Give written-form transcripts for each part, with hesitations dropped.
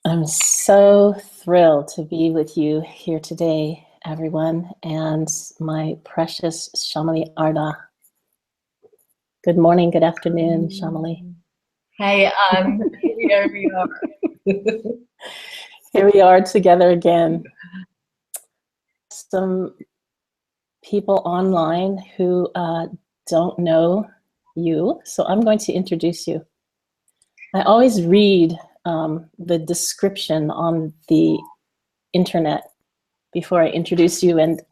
I'm so thrilled to be with you here today, everyone, and my precious Chameli Ardagh. Good morning, good afternoon, Chameli. Hey, here we are. Here we are together again. Some people online who don't know you, so I'm going to introduce you. I always read the description on the internet before I introduce you, and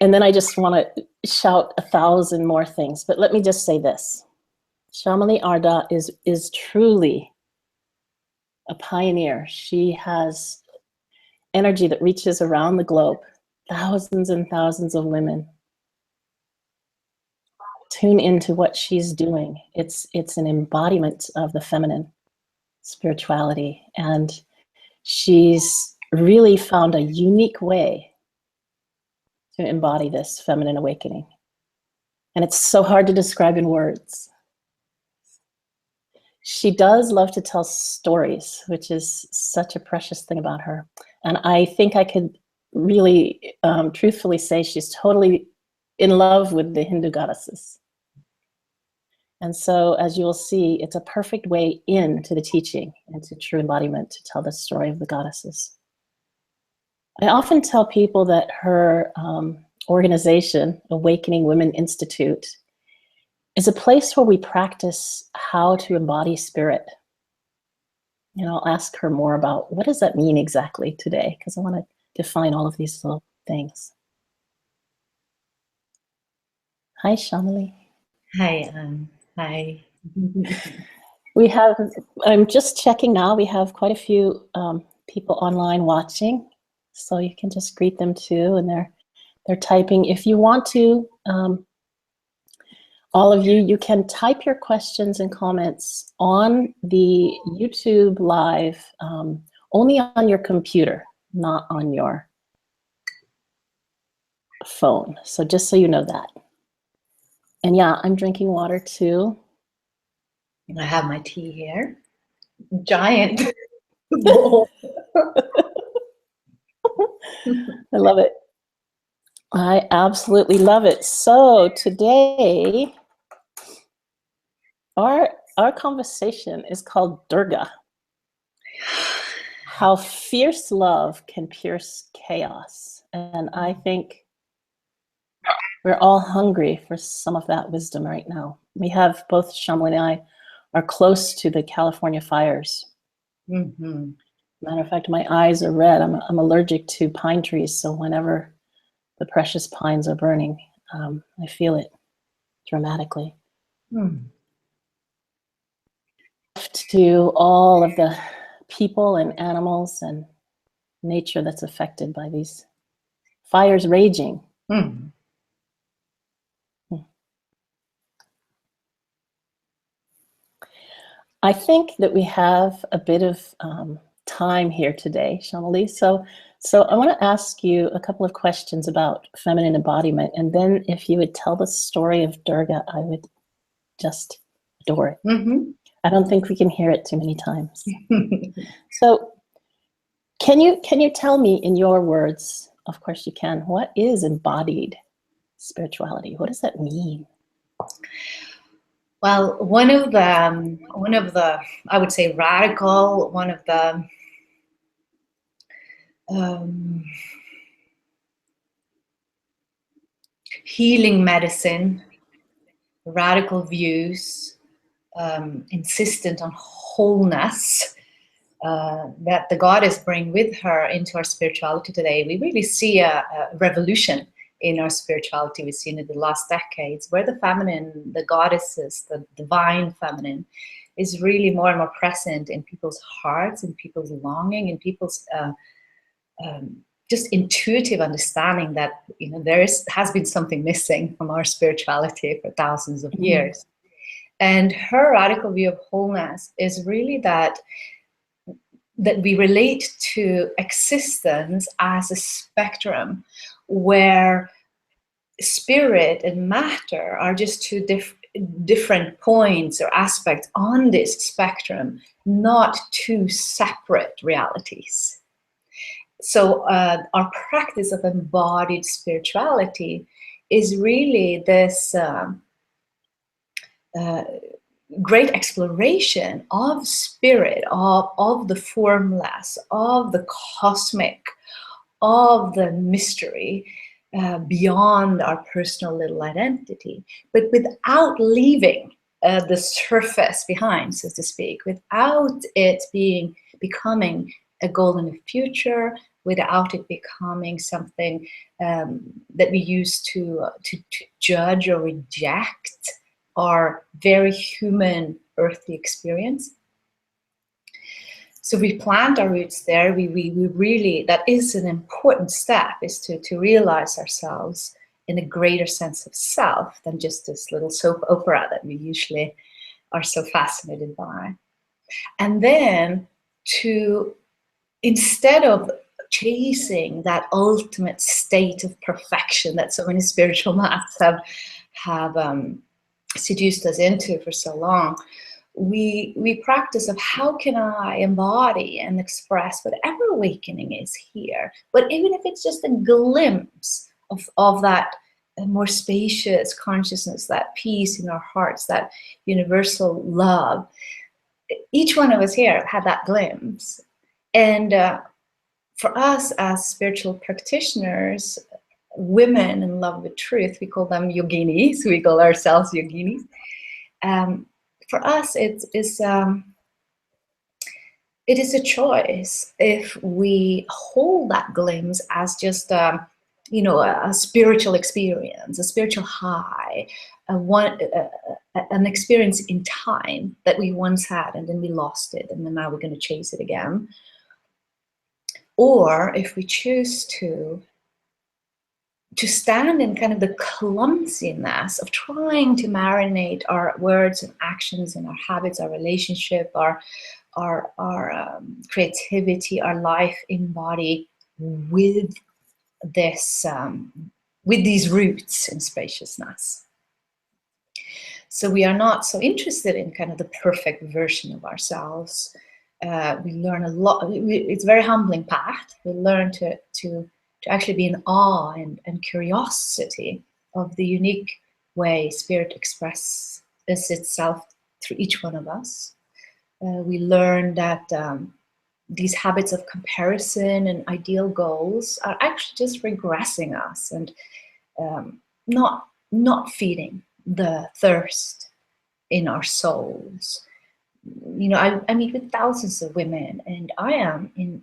then I just want to shout 1,000 more things. But let me just say this: Chameli Ardagh is truly a pioneer. She has energy that reaches around the globe. Thousands and thousands of women tune into what she's doing. It's an embodiment of the feminine spirituality, and she's really found a unique way to embody this feminine awakening. And it's so hard to describe in words. She does love to tell stories, which is such a precious thing about her. And I think I could really truthfully say she's totally in love with the Hindu goddesses. And so, as you'll see, it's a perfect way into the teaching and to true embodiment to tell the story of the goddesses. I often tell people that her organization, Awakening Women Institute, is a place where we practice how to embody spirit. And I'll ask her more about what does that mean exactly today, because I want to define all of these little things. Hi, Chameli. Hi, hi. We have, I'm just checking now, we have quite a few people online watching, so you can just greet them too, and they're typing. If you want to, all of you, you can type your questions and comments on the YouTube live, only on your computer, not on your phone. So just so you know that. And yeah, I'm drinking water too. I have my tea here. Giant bowl. I love it. I absolutely love it. So today, our conversation is called Durga. How fierce love can pierce chaos. And I think we're all hungry for some of that wisdom right now. We have, both Chameli and I are close to the California fires. Mm-hmm. Matter of fact, my eyes are red. I'm allergic to pine trees, so whenever the precious pines are burning, I feel it dramatically. To all of the people and animals and nature that's affected by these fires raging. I think that we have a bit of time here today, Chameli. So I want to ask you a couple of questions about feminine embodiment, and then if you would tell the story of Durga, I would just adore it. Mm-hmm. I don't think we can hear it too many times. So can you tell me in your words, of course you can, what is embodied spirituality? What does that mean? Well, one of the I would say radical, one of the healing medicine, radical views, insistent on wholeness that the goddess bring with her into our spirituality today. We really see a revolution in our spirituality. We've seen it in the last decades, where the feminine, the goddesses, the divine feminine, is really more and more present in people's hearts, in people's longing, in people's just intuitive understanding that, you know, has been something missing from our spirituality for thousands of years. And her radical view of wholeness is really that we relate to existence as a spectrum where spirit and matter are just two different points or aspects on this spectrum, not two separate realities. So our practice of embodied spirituality is really this great exploration of spirit, of the formless, of the cosmic, of the mystery beyond our personal little identity, but without leaving the surface behind, so to speak, without it becoming a goal in the future, without it becoming something that we use to judge or reject our very human earthly experience. So we plant our roots there. We really, that is an important step, is to realize ourselves in a greater sense of self than just this little soap opera that we usually are so fascinated by. And then instead of chasing that ultimate state of perfection that so many spiritual maths have seduced us into for so long, we practice of how can I embody and express whatever awakening is here, but even if it's just a glimpse of that more spacious consciousness, that peace in our hearts, that universal love. Each one of us here had that glimpse. And for us as spiritual practitioners, women in love with truth, we call them yoginis, we call ourselves yoginis. For us, it is a choice if we hold that glimpse as just a spiritual experience, a spiritual high, an experience in time that we once had and then we lost it and then now we're going to chase it again. Or if we choose to stand in kind of the clumsiness of trying to marinate our words and actions and our habits, our relationship, our creativity, our life in body with this, with these roots in spaciousness. So we are not so interested in kind of the perfect version of ourselves. We learn a lot. It's a very humbling path. We learn to actually be in awe and curiosity of the unique way spirit expresses itself through each one of us. We learn that these habits of comparison and ideal goals are actually just regressing us and not feeding the thirst in our souls. I meet with thousands of women, and I'm in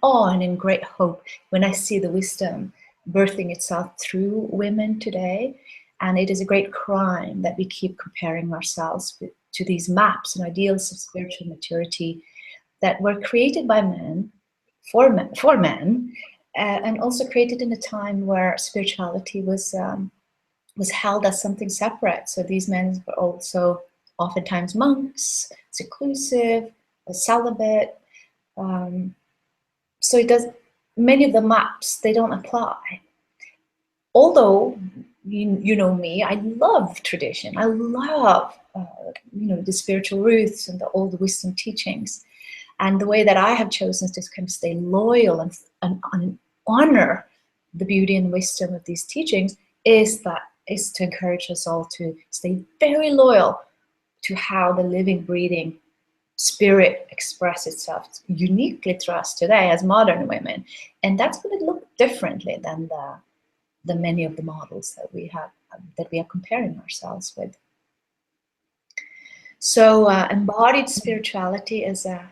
awe and in great hope when I see the wisdom birthing itself through women today. And it is a great crime that we keep comparing ourselves to these maps and ideals of spiritual maturity that were created by men, for men, and also created in a time where spirituality was held as something separate. So these men were also oftentimes monks, seclusive, celibate. So many of the maps, they don't apply. Although, you know me, I love tradition. I love, the spiritual roots and all the wisdom teachings. And the way that I have chosen to kind of stay loyal and honor the beauty and wisdom of these teachings is to encourage us all to stay very loyal to how the living, breathing spirit expresses itself uniquely to us today as modern women. And that's going to look differently than the many of the models that we are comparing ourselves with. So embodied spirituality is a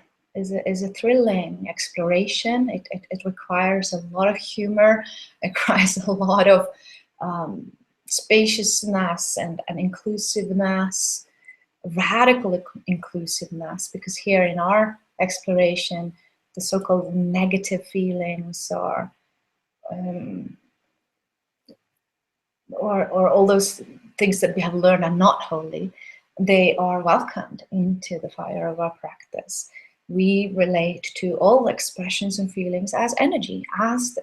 thrilling exploration. It requires a lot of humor. It requires a lot of spaciousness and inclusiveness, radical inclusiveness, because here in our exploration, the so-called negative feelings or all those things that we have learned are not holy, they are welcomed into the fire of our practice. We relate to all expressions and feelings as energy, as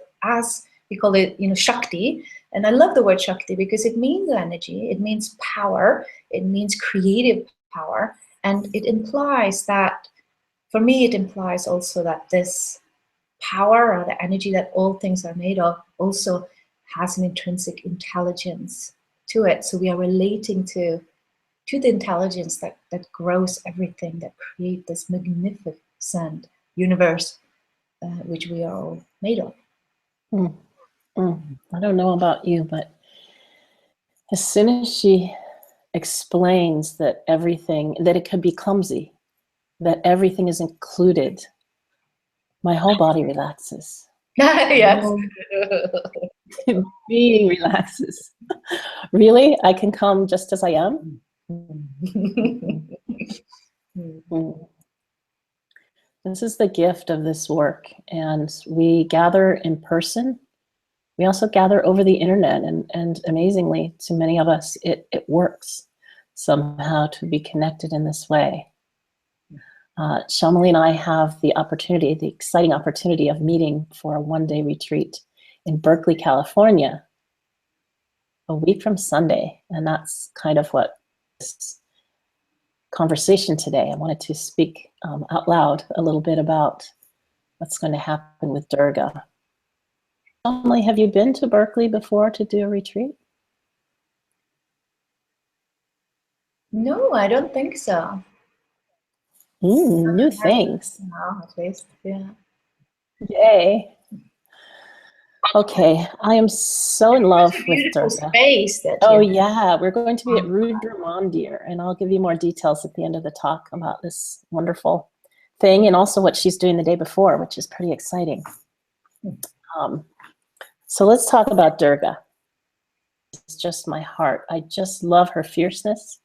we call it, Shakti. And I love the word Shakti because it means energy, it means power, it means creative power. And it implies that, for me, it implies also that this power, or the energy that all things are made of, also has an intrinsic intelligence to it. So we are relating to the intelligence that grows everything, that creates this magnificent universe, which we are all made of. I don't know about you, but as soon as she explains that everything, that it could be clumsy, that everything is included, my whole body relaxes. Yes. Being relaxes. Really? I can come just as I am? This is the gift of this work. And we gather in person. We also gather over the internet. And amazingly, to many of us, it works somehow to be connected in this way. Chameli and I have the exciting opportunity of meeting for a one-day retreat in Berkeley, California, a week from Sunday. And that's kind of what this conversation today. I wanted to speak out loud a little bit about what's going to happen with Durga. Chameli, have you been to Berkeley before to do a retreat? No, I don't think so. New things. No, at least, yeah. Yay. Okay, I am so in love with Durga. Space that yeah, we're going to be at Rudra Mandir, and I'll give you more details at the end of the talk about this wonderful thing, and also what she's doing the day before, which is pretty exciting. So let's talk about Durga. It's just my heart. I just love her fierceness.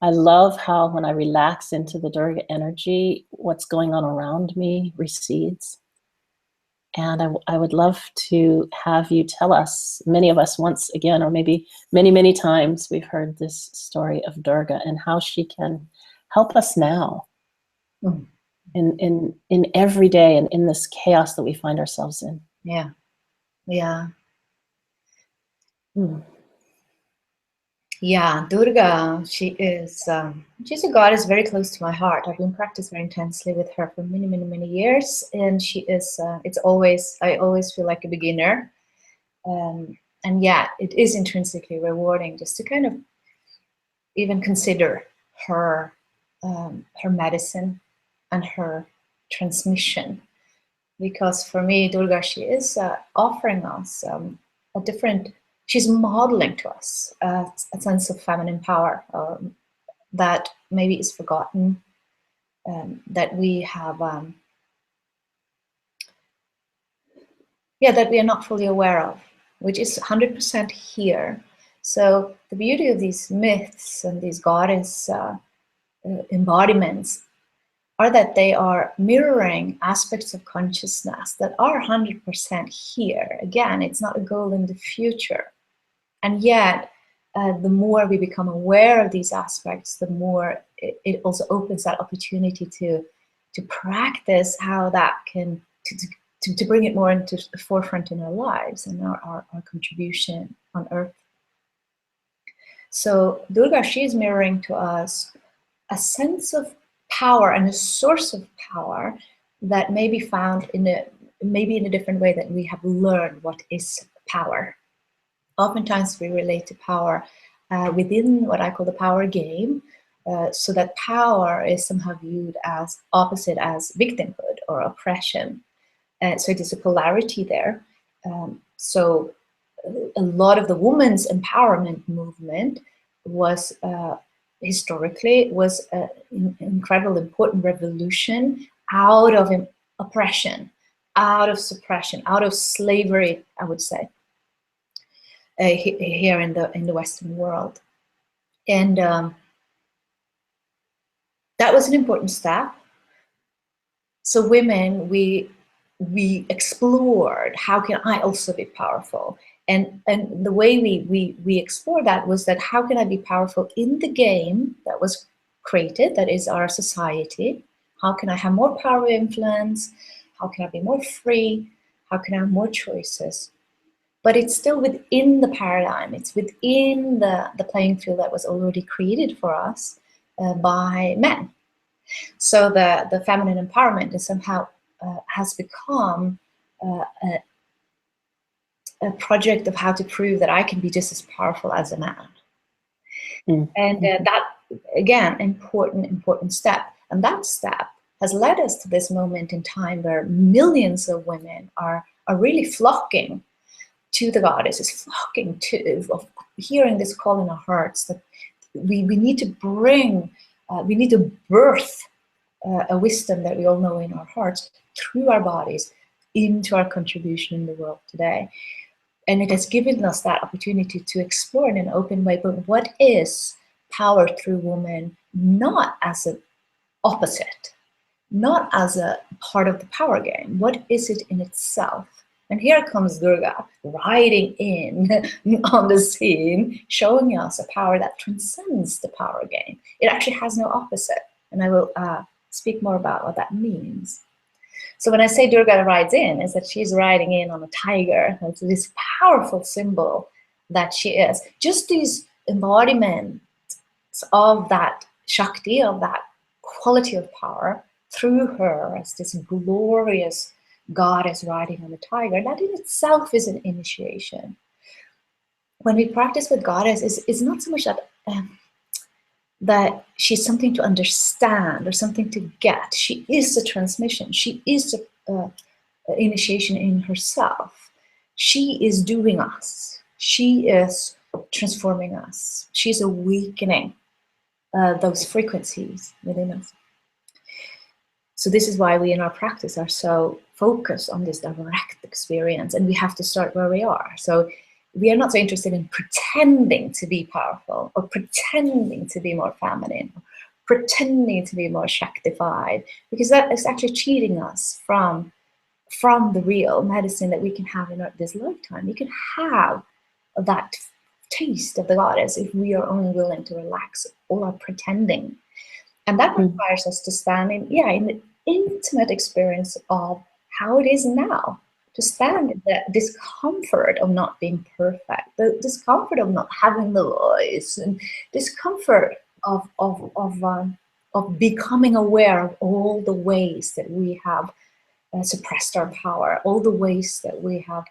I love how when I relax into the Durga energy, what's going on around me recedes. And I would love to have you tell us, many of us once again, or maybe many, many times, we've heard this story of Durga and how she can help us now in every day and in this chaos that we find ourselves in. Yeah, yeah. Yeah, Durga, she's a goddess very close to my heart. I've been practicing very intensely with her for many, many, many years, and she is. I always feel like a beginner, and yet it is intrinsically rewarding just to kind of even consider her medicine and her transmission, because for me, Durga, she is offering us a different. She's modeling to us a sense of feminine power that maybe is forgotten, that we have, that we are not fully aware of, which is 100% here. So the beauty of these myths and these goddess embodiments are that they are mirroring aspects of consciousness that are 100% here. Again, it's not a goal in the future. And yet, the more we become aware of these aspects, the more it also opens that opportunity to practice how that can, to bring it more into the forefront in our lives and our contribution on Earth. So Durga, she is mirroring to us a sense of power and a source of power that may be found maybe in a different way that we have learned what is power. Oftentimes we relate to power within what I call the power game, so that power is somehow viewed as opposite as victimhood or oppression. So it is a polarity there. So a lot of the women's empowerment movement was historically an incredible important revolution out of oppression, out of suppression, out of slavery, I would say. Here in the Western world, and that was an important step. So women, we explored how can I also be powerful, and the way we explored that was that how can I be powerful in the game that was created, that is our society. How can I have more power influence? How can I be more free? How can I have more choices? but it's still within the paradigm. It's within the playing field that was already created for us by men. So the feminine empowerment is somehow has become a project of how to prove that I can be just as powerful as a man. And that, again, important step. And that step has led us to this moment in time where millions of women are really flocking to the goddesses, flocking to, hearing this call in our hearts that we need to bring, we need to birth a wisdom that we all know in our hearts through our bodies into our contribution in the world today. And it has given us that opportunity to explore in an open way, but what is power through woman, not as an opposite, not as a part of the power game. What is it in itself? And here comes Durga riding in on the scene, showing us a power that transcends the power game. It actually has no opposite. And I will speak more about what that means. So when I say Durga rides in, is that she's riding in on a tiger. It's this powerful symbol that she is. Just these embodiments of that Shakti, of that quality of power, through her as this glorious goddess riding on a tiger, that in itself is an initiation. When we practice with goddess, it's not so much that that she's something to understand or something to get. She is a transmission. She is an initiation in herself. She is doing us. She is transforming us. She's awakening those frequencies within us. So this is why we in our practice are so focused on this direct experience, and we have to start where we are. So we are not so interested in pretending to be powerful or pretending to be more feminine, or pretending to be more Shaktified, because that is actually cheating us from the real medicine that we can have in this lifetime. We can have that taste of the goddess if we are only willing to relax all our pretending. And that requires us to stand in the intimate experience of how it is now. To stand in the discomfort of not being perfect, the discomfort of not having the voice, and discomfort of becoming aware of all the ways that we have suppressed our power, all the ways that we have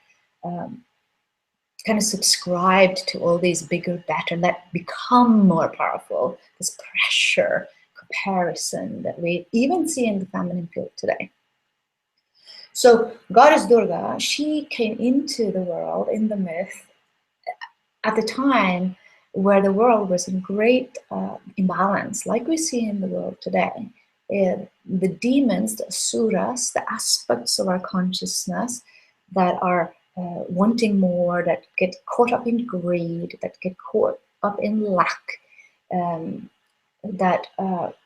kind of subscribed to all these bigger, better, that become more powerful. This pressure, comparison that we even see in the feminine field today. So Goddess Durga, she came into the world, in the myth, at the time where the world was in great imbalance, like we see in the world today. The demons, the Asuras, the aspects of our consciousness that are wanting more, that get caught up in greed, that get caught up in lack, that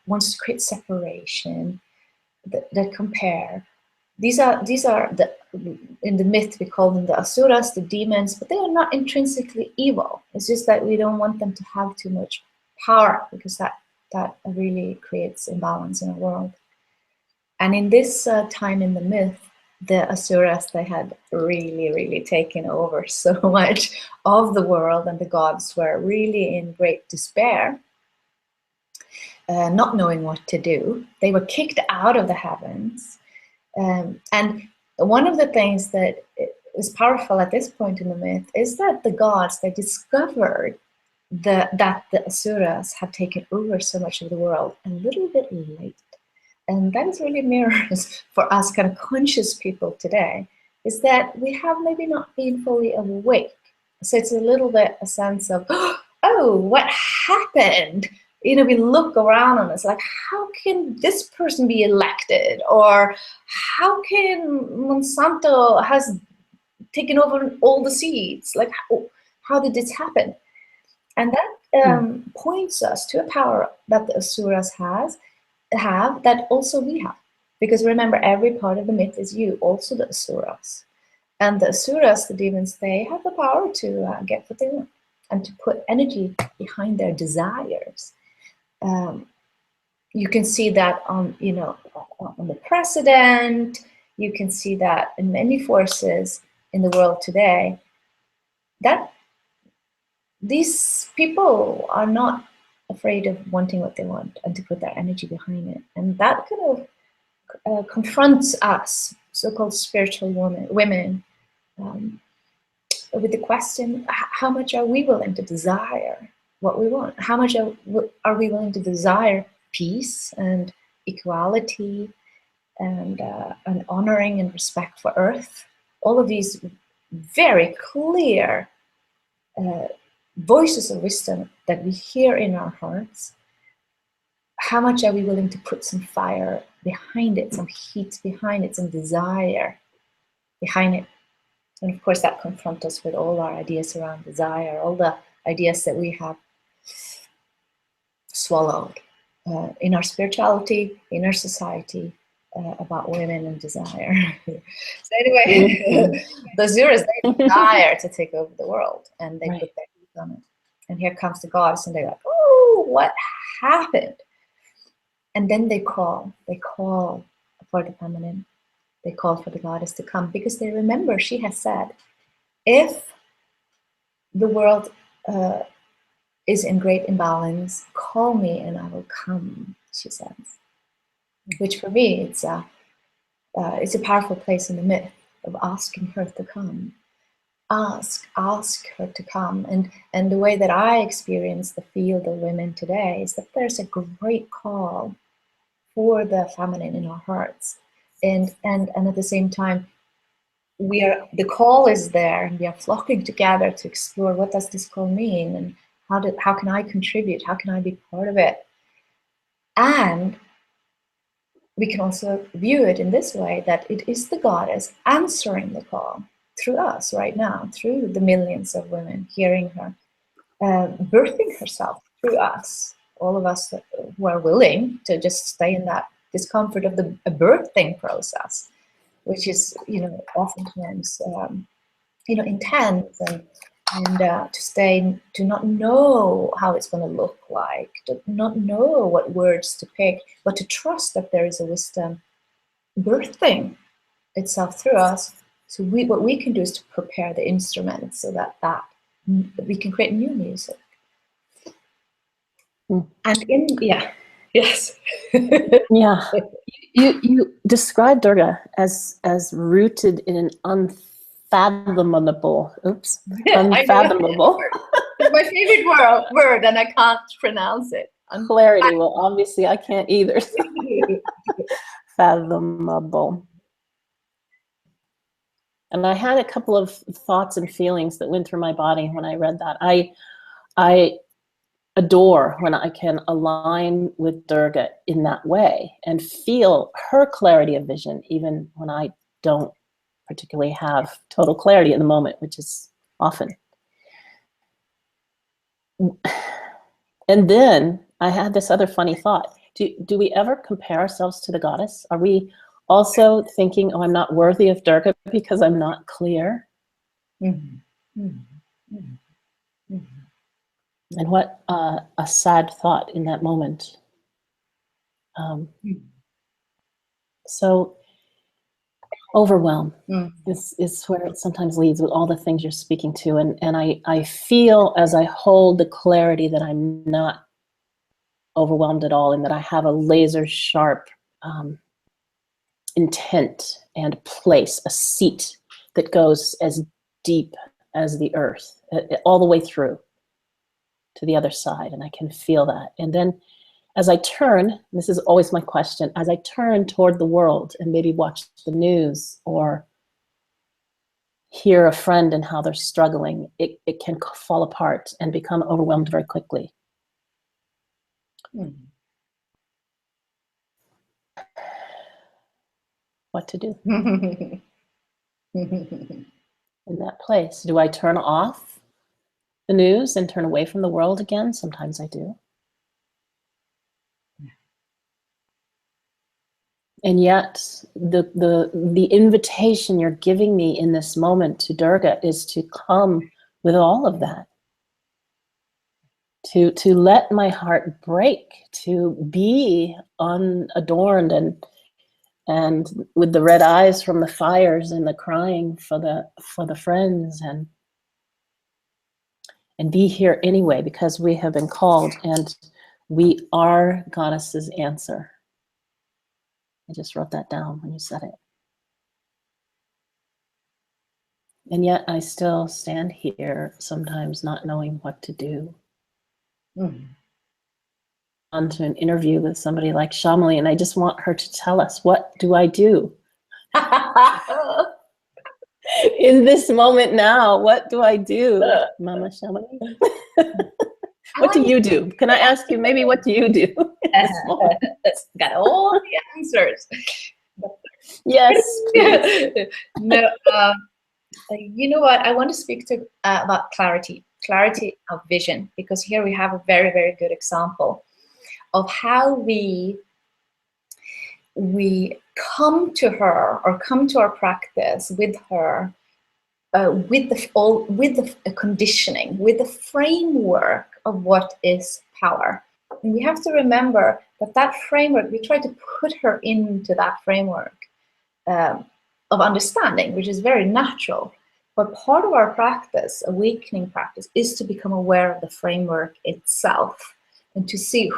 wants to create separation, that compare. These are in the myth we call them the Asuras, the demons, but they are not intrinsically evil. It's just that we don't want them to have too much power, because that really creates imbalance in our world. And in this time in the myth, the Asuras, they had really taken over so much of the world, and the gods were really in great despair, not knowing what to do. They were kicked out of the heavens. And one of the things that is powerful at this point in the myth is that the gods, they discovered that the Asuras have taken over so much of the world a little bit late. And that is really mirrors for us kind of conscious people today, is that we have maybe not been fully awake. So it's a little bit a sense of, oh, what happened? You know, we look around on us like, how can this person be elected? Or how can Monsanto has taken over all the seeds? Like, how did this happen? And that points us to a power that the Asuras have that also we have. Because remember, every part of the myth is you, also the Asuras. And the Asuras, the demons, they have the power to get what they want and to put energy behind their desires. You can see that on the president. You can see that in many forces in the world today. that these people are not afraid of wanting what they want and to put their energy behind it. And that kind of confronts us, so-called spiritual women, with the question, how much are we willing to desire what we want? How much are we willing to desire peace and equality and honoring and respect for Earth? All of these very clear voices of wisdom that we hear in our hearts. How much are we willing to put some fire behind it, some heat behind it, some desire behind it? And of course, that confronts us with all our ideas around desire, all the ideas that we have swallowed in our spirituality, in our society, about women and desire. So anyway, the Asuras, they desire to take over the world, and they put their heat on it. And here comes the goddess, and they're like, oh, what happened? And then they call for the feminine. They call for the goddess to come, because they remember she has said, if the world is in great imbalance, call me and I will come, she says. Which for me, it's a powerful place in the myth of asking her to come. Ask her to come. And the way that I experience the field of women today is that there's a great call for the feminine in our hearts. And at the same time, the call is there, and we are flocking together to explore, what does this call mean, and how can I contribute, how can I be part of it? And we can also view it in this way, that it is the goddess answering the call through us right now, through the millions of women hearing her, birthing herself through us, all of us who are willing to just stay in that discomfort of the birthing process, which is, oftentimes, intense and to not know how it's going to look like, to not know what words to pick, but to trust that there is a wisdom birthing itself through us. So what we can do is to prepare the instruments so that we can create new music. And yes. Yeah. You describe Durga as rooted in an unfathomable. Unfathomable. It's my favorite word, and I can't pronounce it. Clarity. Well, obviously, I can't either. Fathomable. And I had a couple of thoughts and feelings that went through my body when I read that. I adore when I can align with Durga in that way and feel her clarity of vision, even when I don't particularly have total clarity in the moment, which is often. And then I had this other funny thought. Do we ever compare ourselves to the goddess? Are we also thinking, oh, I'm not worthy of Durga because I'm not clear? Mm-hmm. Mm-hmm. Mm-hmm. And what a sad thought in that moment. So overwhelm is where it sometimes leads with all the things you're speaking to. And I feel as I hold the clarity that I'm not overwhelmed at all, and that I have a laser sharp intent and place, a seat that goes as deep as the earth, all the way through to the other side. And I can feel that. And then as I turn, this is always my question, as I turn toward the world and maybe watch the news or hear a friend and how they're struggling, it can fall apart and become overwhelmed very quickly. What to do in that place? Do I turn off the news and turn away from the world again? Sometimes I do. And yet the invitation you're giving me in this moment to Durga is to come with all of that, to let my heart break, to be unadorned and with the red eyes from the fires and the crying for the friends, and and be here anyway because we have been called, and we are Goddess's answer. I just wrote that down when you said it. And yet I still stand here sometimes not knowing what to do. On to an interview with somebody like Chameli, and I just want her to tell us, what do I do? In this moment now, what do I do, Mama Chameli? What do you do? Can I ask you, maybe, what do you do in this moment? Got all the answers. Yes. No, you know what? I want to speak to about clarity of vision, because here we have a very, very good example of how we come to her, or come to our practice with her, with the conditioning, with the framework of what is power. And we have to remember that framework, we try to put her into that framework of understanding, which is very natural. But part of our practice, awakening practice, is to become aware of the framework itself and to see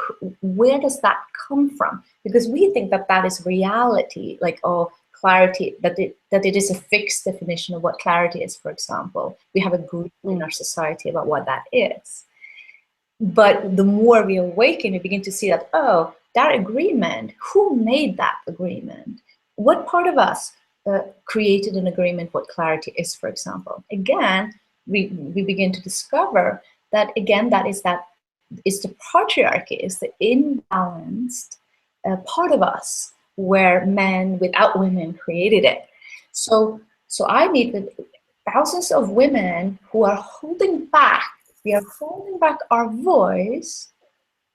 where does that come from. Because we think that that is reality, like, oh, clarity, that it is a fixed definition of what clarity is, for example. We have a group in our society about what that is. But the more we awaken, we begin to see that, oh, that agreement, who made that agreement? What part of us created an agreement what clarity is, for example? Again, we begin to discover that, again, that is the patriarchy, is the imbalanced part of us, where men without women created it. So I meet with thousands of women who are holding back. We are holding back our voice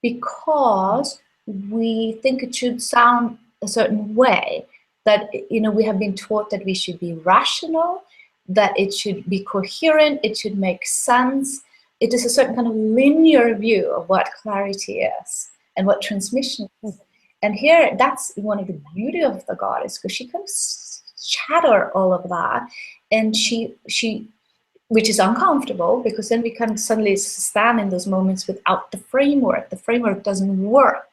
because we think it should sound a certain way. That, you know, we have been taught that we should be rational, that it should be coherent, it should make sense. It is a certain kind of linear view of what clarity is and what transmission is. And here, that's one of the beauty of the goddess, because she can shatter all of that, and she, which is uncomfortable, because then we can suddenly stand in those moments without the framework. The framework doesn't work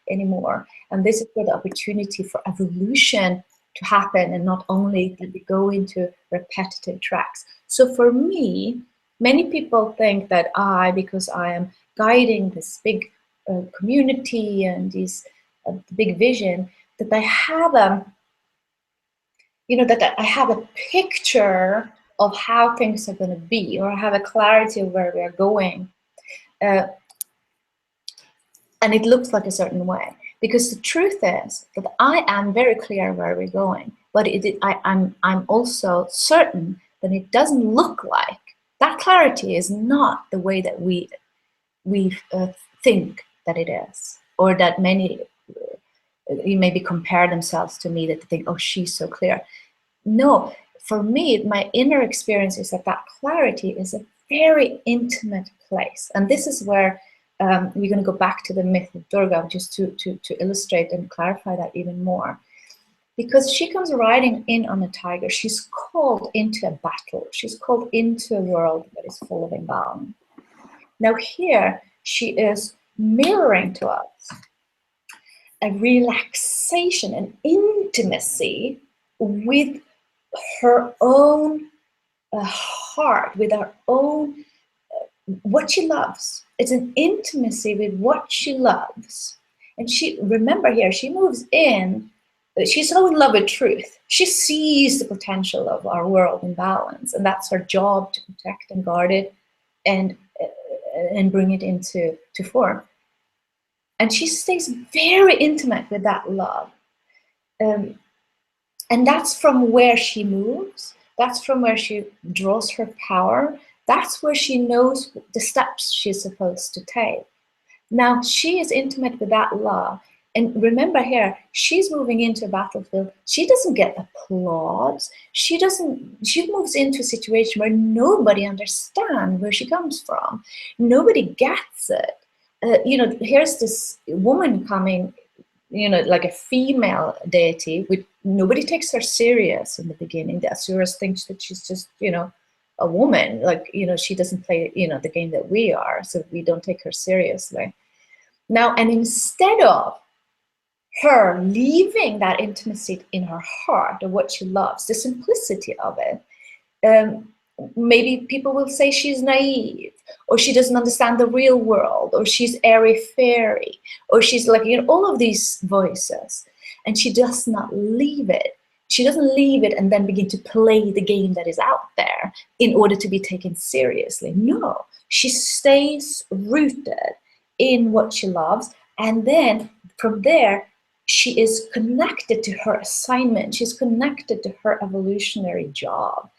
anymore, and this is where the opportunity for evolution to happen, and not only that we go into repetitive tracks. So for me, many people think that because I am guiding this big community and these big vision, that I have that I have a picture of how things are going to be, or I have a clarity of where we are going, and it looks like a certain way. Because the truth is that I am very clear where we're going, but I'm also certain that it doesn't look like that. Clarity is not the way that we think that it is, or that many maybe compare themselves to me, that they think, oh, she's so clear. No, for me, my inner experience is that clarity is a very intimate place. And this is where we're going to go back to the myth of Durga, just to illustrate and clarify that even more. Because she comes riding in on a tiger. She's called into a battle. She's called into a world that is full of imbalance. Now here, she is mirroring to us a relaxation, an intimacy with her own heart, with her own, what she loves. It's an intimacy with what she loves. And she, remember here, she moves in, she's so in love with truth. She sees the potential of our world in balance, and that's her job, to protect and guard it and bring it into form. And she stays very intimate with that love. And that's from where she moves. That's from where she draws her power. That's where she knows the steps she's supposed to take. Now, she is intimate with that love. And remember here, she's moving into a battlefield. She doesn't get applause. She moves into a situation where nobody understands where she comes from. Nobody gets it. Here's this woman coming, like a female deity, which nobody takes her serious in the beginning. The Asuras think that she's just, a woman. Like, you know, she doesn't play, you know, the game that we are, so we don't take her seriously. Now, and instead of her leaving that intimacy in her heart of what she loves, the simplicity of it, maybe people will say she's naive, or she doesn't understand the real world, or she's airy-fairy, or she's like, you know, all of these voices, and she does not leave it. She doesn't leave it and then begin to play the game that is out there in order to be taken seriously. No, she stays rooted in what she loves, and then from there, she is connected to her assignment. She's connected to her evolutionary job.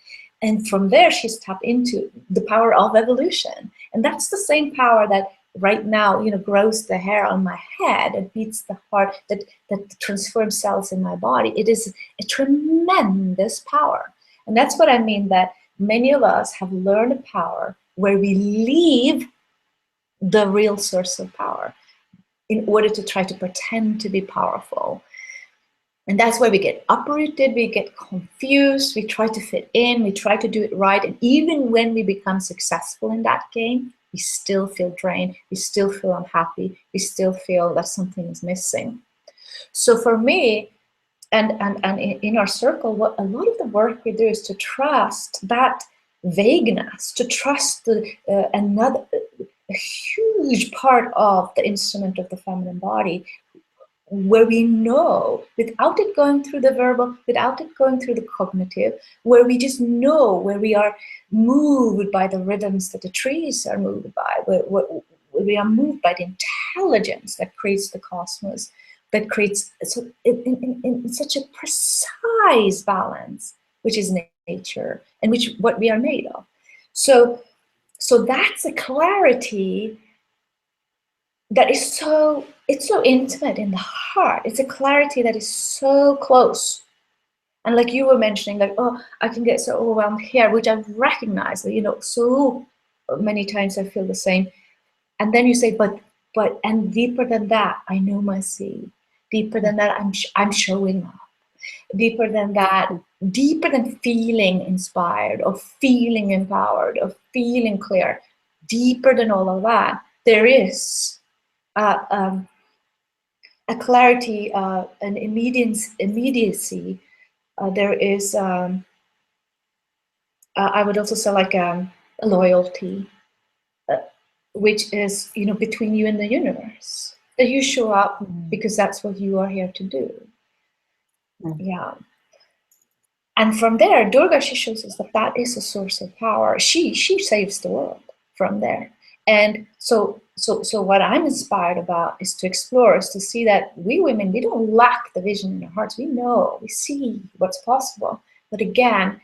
And from there, she's tapped into the power of evolution. And that's the same power that right now, you know, grows the hair on my head and beats the heart, that transforms cells in my body. It is a tremendous power. And that's what I mean, that many of us have learned a power where we leave the real source of power in order to try to pretend to be powerful. And that's where we get uprooted, we get confused, we try to fit in, we try to do it right. And even when we become successful in that game, we still feel drained, we still feel unhappy, we still feel that something is missing. So for me, and in our circle, what a lot of the work we do is to trust that vagueness, to trust another, a huge part of the instrument of the feminine body, where we know, without it going through the verbal, without it going through the cognitive, where we just know, where we are moved by the rhythms that the trees are moved by, where we are moved by the intelligence that creates the cosmos, that creates in such a precise balance, which is nature, and which what we are made of. So that's a clarity that is so intimate in the heart. It's a clarity that is so close. And like you were mentioning, like, oh, I can get so overwhelmed here, which I've recognized, you know, so many times I feel the same. And then you say, but and deeper than that, I know my seed. Deeper than that, I'm showing up. Deeper than that, deeper than feeling inspired or feeling empowered or feeling clear, deeper than all of that, there is a clarity, an immediacy. There is, I would also say, like a loyalty, which is, you know, between you and the universe. That you show up because that's what you are here to do. Yeah. And from there, Durga, she shows us that that is a source of power. She saves the world from there. And so what I'm inspired about is to explore, is to see that we women, we don't lack the vision in our hearts. We know, we see what's possible. But again,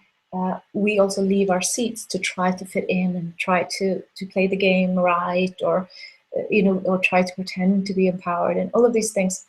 we also leave our seats to try to fit in and try to play the game right, or you know, or try to pretend to be empowered and all of these things.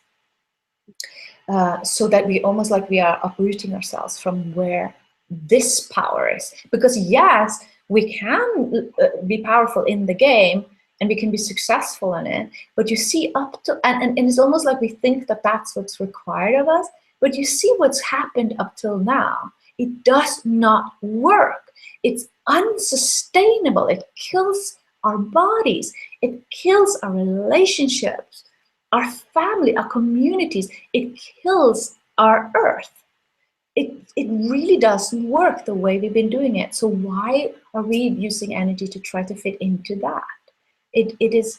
So that we almost like we are uprooting ourselves from where this power is. Because yes, we can be powerful in the game and we can be successful in it, but you see up to, and it's almost like we think that that's what's required of us, but you see what's happened up till now. It does not work. It's unsustainable. It kills our bodies. It kills our relationships, our family, our communities. It kills our earth. It really doesn't work the way we've been doing it. So why are we using energy to try to fit into that? It is,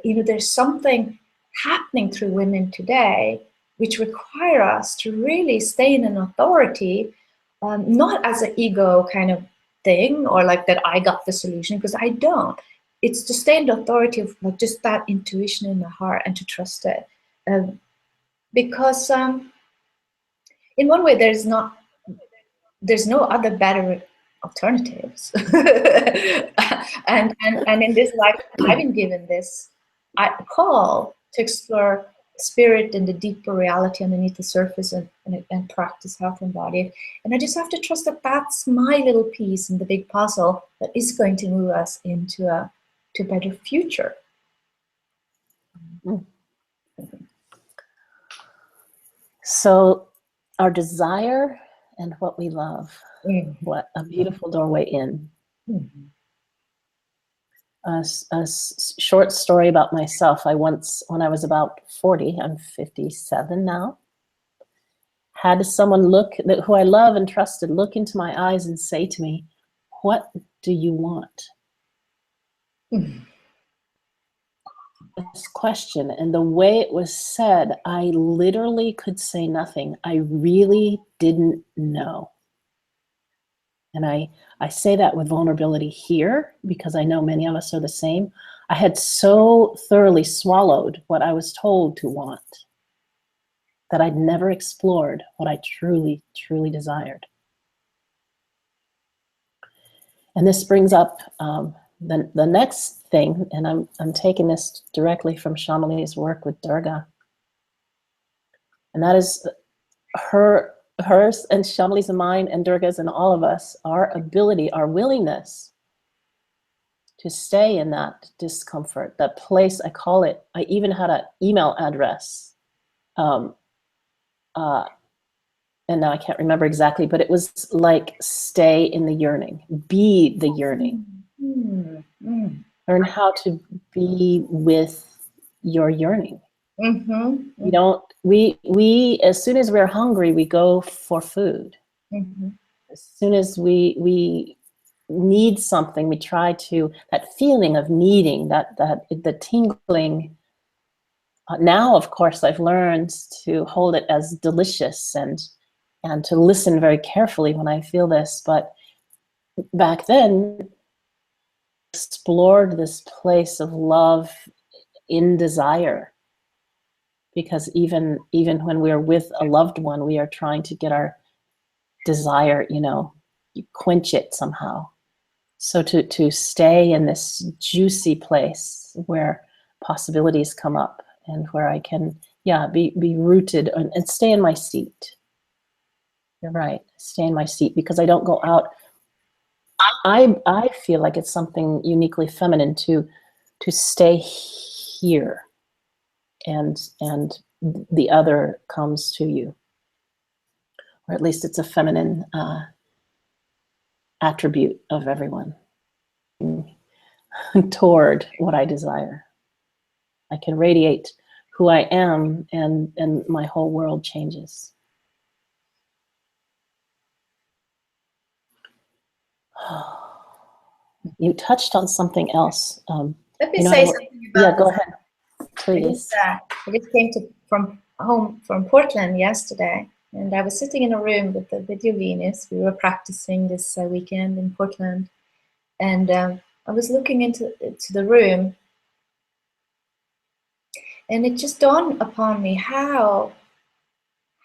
you know, there's something happening through women today which require us to really stay in an authority, not as an ego kind of thing, or like that I got the solution, because I don't. It's to stay in the authority of like just that intuition in the heart and to trust it. Because in one way, there's no other better alternatives. and in this life, I've been given this call to explore spirit and the deeper reality underneath the surface, and practice health and body. And I just have to trust that that's my little piece in the big puzzle that is going to move us into a better future. So our desire and what we love, what a beautiful doorway in. Mm-hmm. A short story about myself. I once, when I was about 40, I'm 57 now, had someone who I love and trusted look into my eyes and say to me, "What do you want?" Mm-hmm. This question, and the way it was said, I literally could say nothing. I really didn't know. And I say that with vulnerability here because I know many of us are the same. I had so thoroughly swallowed what I was told to want that I'd never explored what I truly, truly desired. And this brings up the next thing, and I'm taking this directly from Chameli's work with Durga, and that is hers and Chameli's and mine and Durga's and all of us, our ability, our willingness to stay in that discomfort, that place. I call it, I even had an email address, and now I can't remember exactly, but it was like, stay in the yearning, be the yearning. Mm-hmm. Learn how to be with your yearning. Mm-hmm. We don't, we as soon as we're hungry, we go for food. Mm-hmm. As soon as we need something, we try to, that feeling of needing, the tingling. Now, of course, I've learned to hold it as delicious and to listen very carefully when I feel this. But back then, explored this place of love in desire, because even when we are with a loved one, we are trying to get our desire, you quench it somehow. So to stay in this juicy place where possibilities come up and where I can, be rooted and stay in my seat. You're right, stay in my seat, because I don't go out. I feel like it's something uniquely feminine to stay here, and the other comes to you, or at least it's a feminine attribute of everyone toward what I desire. I can radiate who I am, and my whole world changes. You touched on something else. Let me say something about yeah, go ahead, please. I just came from home from Portland yesterday, and I was sitting in a room with the Video Venus. We were practicing this weekend in Portland, and I was looking into the room, and it just dawned upon me how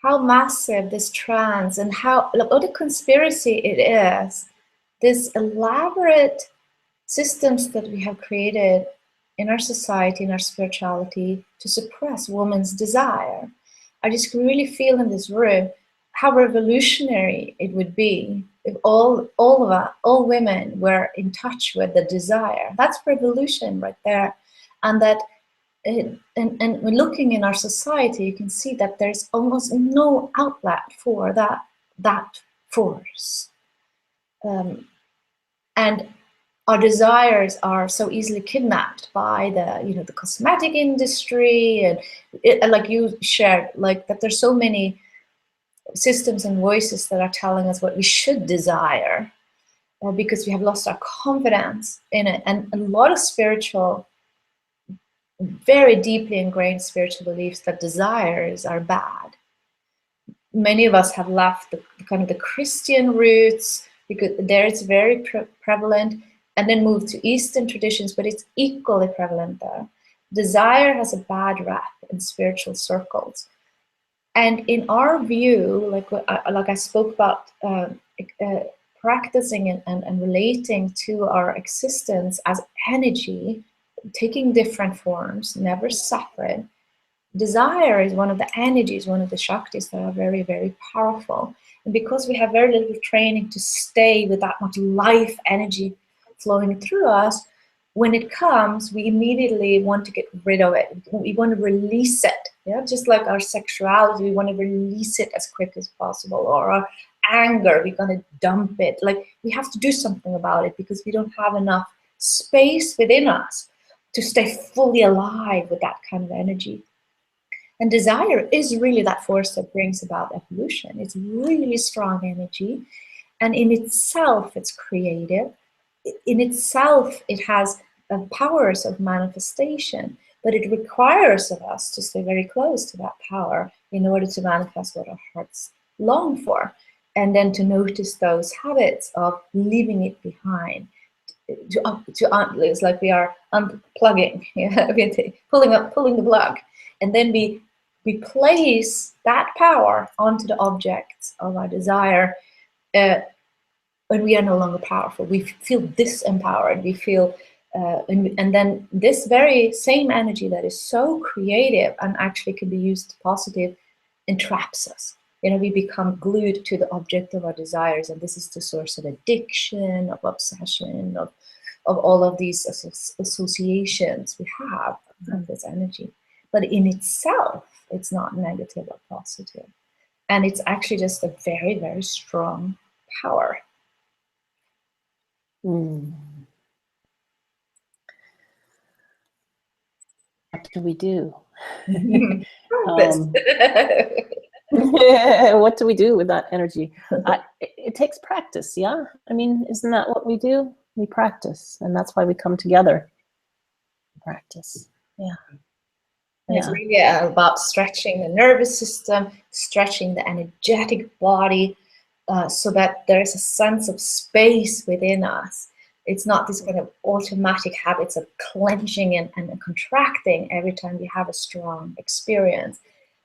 massive this trance and what a conspiracy it is. This elaborate systems that we have created in our society, in our spirituality, to suppress women's desire. I just really feel in this room how revolutionary it would be if all women were in touch with the desire. That's revolution right there. And that, and when looking in our society, you can see that there's almost no outlet for that force. And our desires are so easily kidnapped by the cosmetic industry, and like you shared, like that there's so many systems and voices that are telling us what we should desire, because we have lost our confidence in it. And a lot of very deeply ingrained spiritual beliefs that desires are bad. Many of us have left the Christian roots, because there it's very prevalent, and then moved to Eastern traditions, but it's equally prevalent there. Desire has a bad rap in spiritual circles. And in our view, like I spoke about, practicing and relating to our existence as energy, taking different forms, never separate. Desire is one of the energies, one of the Shaktis that are very, very powerful. And because we have very little training to stay with that much life energy flowing through us, when it comes, we immediately want to get rid of it. We want to release it. Yeah, just like our sexuality, we want to release it as quick as possible. Or our anger, we're going to dump it. Like, we have to do something about it because we don't have enough space within us to stay fully alive with that kind of energy. And desire is really that force that brings about evolution. It's really strong energy. And in itself, it's creative. In itself, it has powers of manifestation. But it requires of us to stay very close to that power in order to manifest what our hearts long for. And then to notice those habits of leaving it behind. It's like we are unplugging, pulling the plug. And then we place that power onto the objects of our desire when we are no longer powerful. We feel disempowered. We feel, and then this very same energy that is so creative and actually can be used positive entraps us. We become glued to the object of our desires, and this is the source of addiction, of obsession, of all of these associations we have of this energy. But in itself, it's not negative or positive. And it's actually just a very, very strong power. What do we do? What do we do with that energy? It takes practice, yeah? I mean, isn't that what we do? We practice, and that's why we come together. Practice, yeah. And it's really about stretching the nervous system, stretching the energetic body, so that there's a sense of space within us. It's not this kind of automatic habits of clenching and contracting every time we have a strong experience,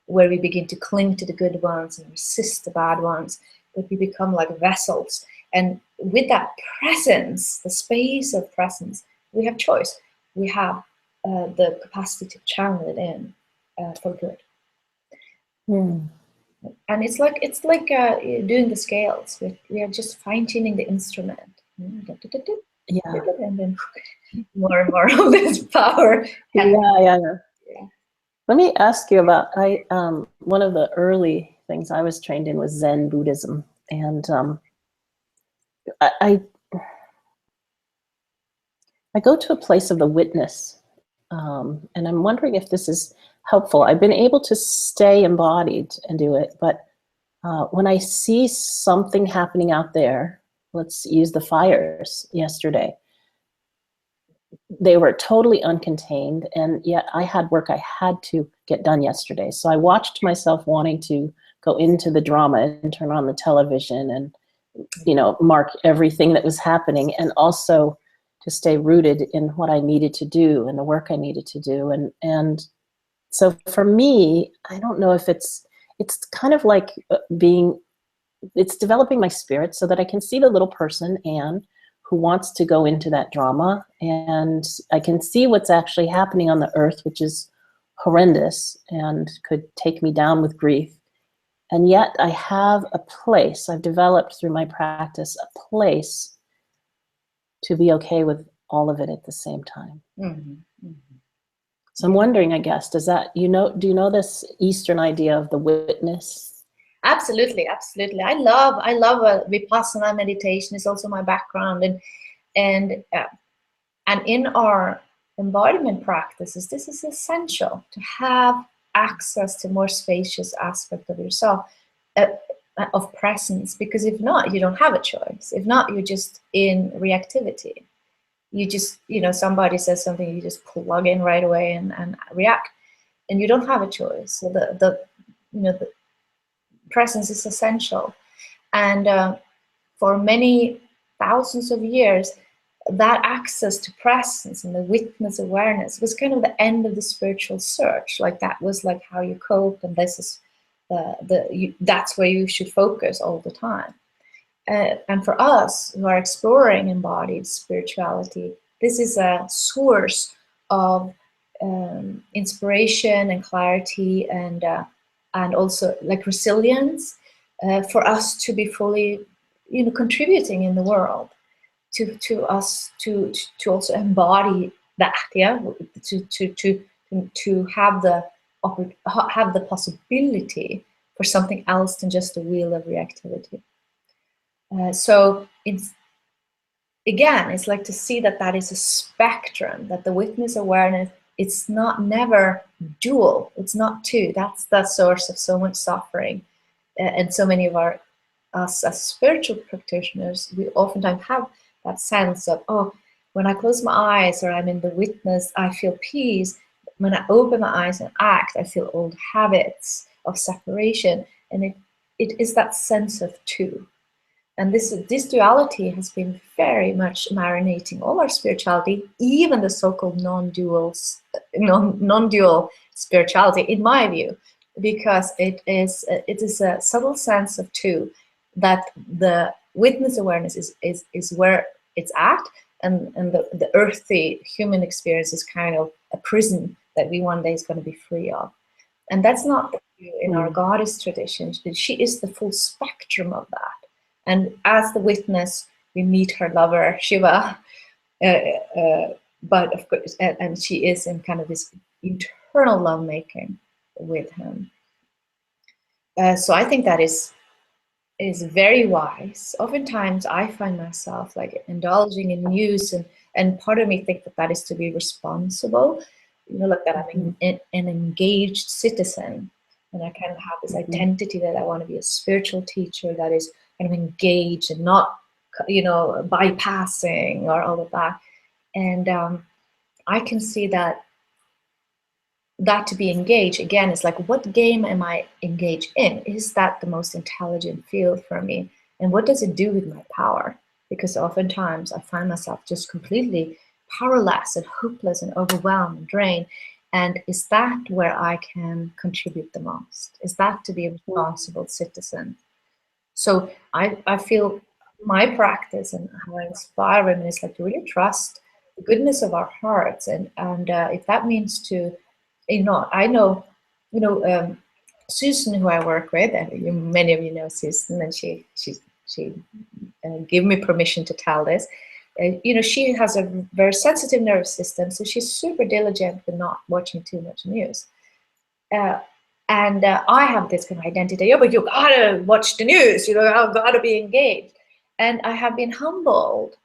where we begin to cling to the good ones and resist the bad ones, but we become like vessels. And with that presence, the space of presence, we have choice. We have the capacity to channel it in for good. And it's like doing the scales. We are just fine-tuning the instrument. Yeah. And then more and more of this power. Yeah. Let me ask you about, one of the early things I was trained in was Zen Buddhism. And I go to a place of the witness. And I'm wondering if this is helpful. I've been able to stay embodied and do it, but when I see something happening out there, let's use the fires yesterday, they were totally uncontained, and yet I had work I had to get done yesterday. So I watched myself wanting to go into the drama and turn on the television and, mark everything that was happening, and also to stay rooted in what I needed to do and the work I needed to do. And so for me, I don't know if it's kind of like it's developing my spirit so that I can see the little person, Anne, who wants to go into that drama, and I can see what's actually happening on the earth, which is horrendous and could take me down with grief. And yet I have a place, I've developed through my practice, a place to be okay with all of it at the same time. So I'm wondering, I guess, do you know this Eastern idea of the witness? Absolutely. I love Vipassana meditation. It's also my background, and in our embodiment practices, this is essential to have access to more spacious aspect of yourself, of presence. Because if not, you don't have a choice. If not, you're just in reactivity. You just, somebody says something, you just plug in right away and react, and you don't have a choice. So the presence is essential. And for many thousands of years, that access to presence and the witness awareness was kind of the end of the spiritual search. Like, that was like how you cope, and this is that's where you should focus all the time. And for us who are exploring embodied spirituality, this is a source of inspiration and clarity, and also like resilience for us to be fully, contributing in the world. to us to also embody that, yeah, to have the possibility for something else than just the wheel of reactivity. So it's, again, it's like to see that that is a spectrum, that the witness awareness, it's not never dual, it's not two. That's the source of so much suffering. And so many of us as spiritual practitioners, we oftentimes have that sense of, oh, when I close my eyes or I'm in the witness, I feel peace. When I open my eyes and act, I feel old habits of separation. And it is that sense of two. And this duality has been very much marinating all our spirituality, even the so-called non-dual spirituality, in my view, because it is a subtle sense of two, that the witness awareness is where it's at, and the earthy human experience is kind of a prison that we one day is going to be free of. And that's not the view in our goddess tradition. She is the full spectrum of that. And as the witness, we meet her lover, Shiva, but of course, and she is in kind of this eternal lovemaking with him. So I think that is very wise. Oftentimes, I find myself like indulging in news, and part of me think that is to be responsible. You know, like that I'm an engaged citizen, and I kind of have this identity that I want to be a spiritual teacher that is kind of engaged and not, bypassing or all of that. And I can see that to be engaged, again, is like, what game am I engaged in? Is that the most intelligent field for me? And what does it do with my power? Because oftentimes I find myself just completely powerless and hopeless and overwhelmed and drained. And is that where I can contribute the most? Is that to be a responsible citizen? So I feel my practice and how I inspire women is like to really trust the goodness of our hearts, and if that means to, I know, Susan, who I work with, and many of you know Susan, and she gave me permission to tell this. She has a very sensitive nervous system, so she's super diligent with not watching too much news. And I have this kind of identity, but you gotta watch the news, I've gotta be engaged. And I have been humbled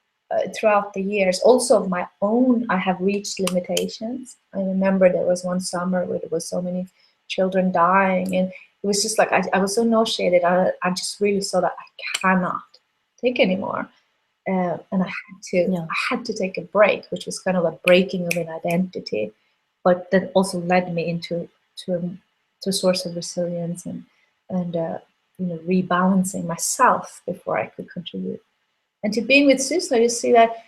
throughout the years, also of my own. I have reached limitations. I remember there was one summer where there was so many children dying, and it was just like, I was so nauseated. I just really saw that I cannot take anymore. And I had to take a break, which was kind of a breaking of an identity, but that also led me into a source of resilience and rebalancing myself before I could contribute. And to being with Susan, you see that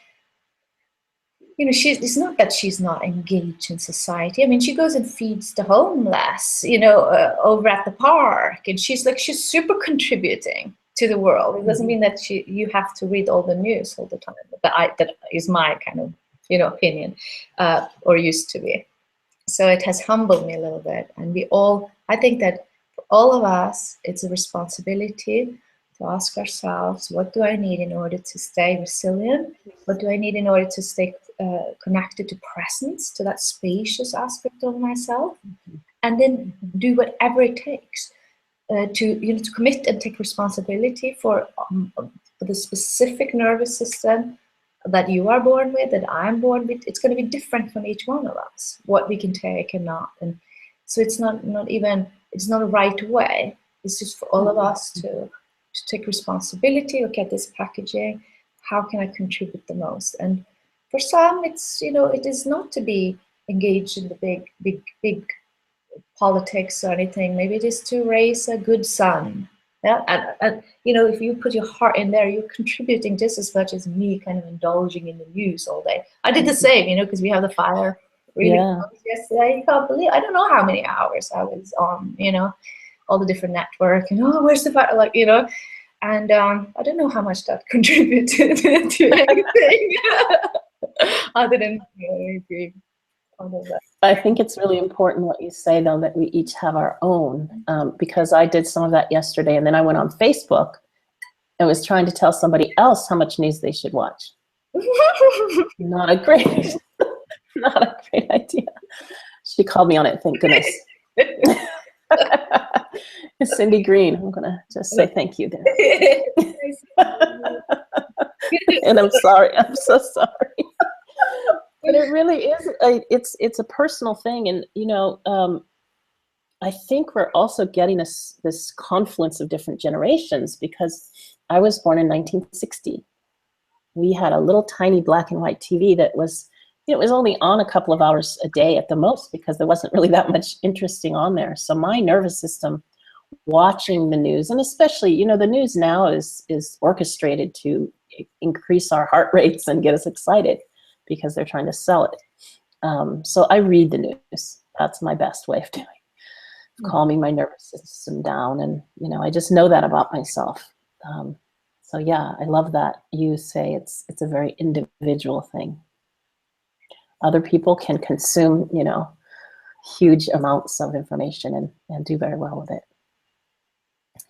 it's not that she's not engaged in society. I mean, she goes and feeds the homeless, over at the park, and she's super contributing to the world. It doesn't mean that you have to read all the news all the time. That is my kind of opinion, or used to be. So it has humbled me a little bit. And I think that for all of us, it's a responsibility to ask ourselves, what do I need in order to stay resilient? What do I need in order to stay connected to presence, to that spacious aspect of myself? And then do whatever it takes to commit and take responsibility for the specific nervous system that you are born with, that I'm born with. It's going to be different from each one of us, what we can take and not. And so it's not a right way. It's just for all of us to take responsibility. Look at this packaging. How can I contribute the most? And for some, it's, it is not to be engaged in the big politics or anything. Maybe it is to raise a good son. Yeah, and if you put your heart in there, you're contributing just as much as me kind of indulging in the news all day. I did the same, because we have the fire really close yesterday. You can't believe, I don't know how many hours I was on, all the different network, where's the fire, and I don't know how much that contributed to anything other than I think it's really important what you say, though, that we each have our own, because I did some of that yesterday, and then I went on Facebook and was trying to tell somebody else how much news they should watch. Not a great, not a great idea. She called me on it, thank goodness. Cindy Green, I'm gonna just say thank you there. And I'm sorry, I'm so sorry. But it really is, it's a personal thing. And, you know, I think we're also getting this confluence of different generations, because I was born in 1960. We had a little tiny black and white TV that was, you know, it was only on a couple of hours a day at the most, because there wasn't really that much interesting on there. So my nervous system, watching the news, and especially, you know, the news now is orchestrated to increase our heart rates and get us excited because they're trying to sell it. So I read the news. That's my best way of doing it, calming my nervous system down. And, you know, I just know that about myself. So yeah, I love that you say it's a very individual thing. Other people can consume, you know, huge amounts of information and do very well with it.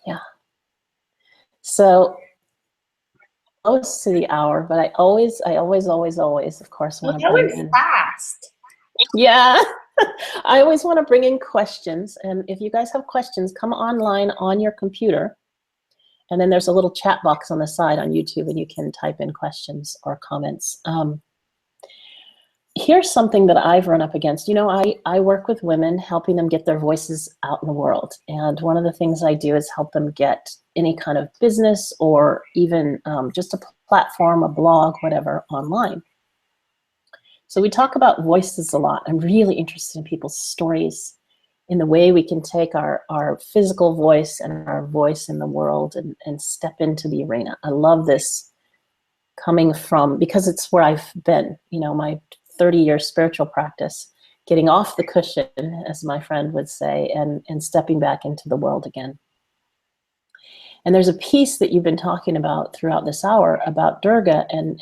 Yeah. So close to the hour, but I always, of course, want to bring in. Fast. Yeah. I always want to bring in questions. And if you guys have questions, come online on your computer. And then there's a little chat box on the side on YouTube, and you can type in questions or comments. Here's something that I've run up against. You know, I work with women, helping them get their voices out in the world. And one of the things I do is help them get any kind of business, or even just a platform, a blog, whatever, online. So we talk about voices a lot. I'm really interested in people's stories, in the way we can take our physical voice and our voice in the world and step into the arena. I love this, coming from, because it's where I've been, you know, my 30-year spiritual practice, getting off the cushion, as my friend would say, and stepping back into the world again. And there's a piece that you've been talking about throughout this hour about Durga and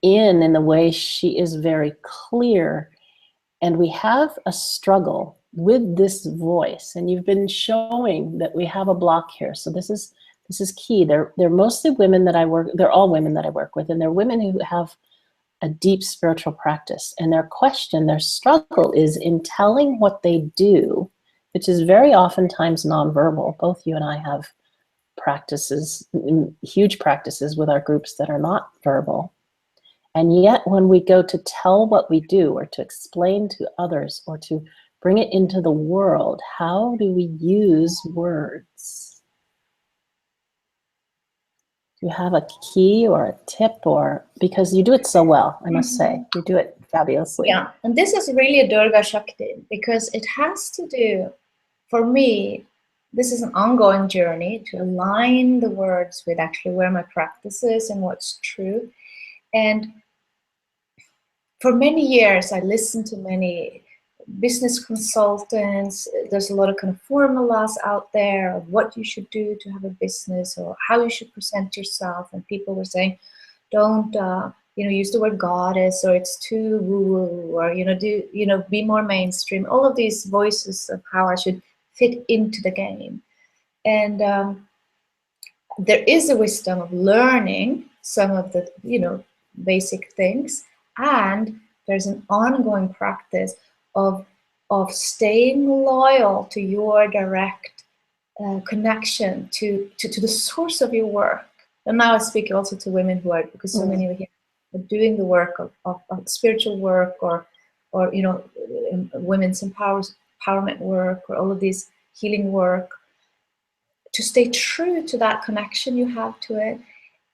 in the way she is very clear. And we have a struggle with this voice, and you've been showing that we have a block here. So this is key. They're mostly women that I work, they're all women that I work with, and they're women who have a deep spiritual practice. And their struggle is in telling what they do, which is very oftentimes nonverbal. Both you and I have practices, huge practices with our groups that are not verbal. And yet when we go to tell what we do, or to explain to others, or to bring it into the world, how do we use words? Do you have a key or a tip, or, because you do it so well, I must say, you do it fabulously. Yeah, and this is really a Durga Shakti, because it has to do, for me, this is an ongoing journey to align the words with actually where my practice is and what's true. And for many years, I listened to many business consultants. There's a lot of kind of formulas out there of what you should do to have a business, or how you should present yourself. And people were saying, don't, use the word goddess, or it's too woo-woo, or, be more mainstream. All of these voices of how I should fit into the game. And there is a wisdom of learning some of the, basic things. And there's an ongoing practice of staying loyal to your direct connection to the source of your work. And now I speak also to women who are, because so many of you are doing the work of spiritual work, or women's empowerment work, or all of these healing work, to stay true to that connection you have to it,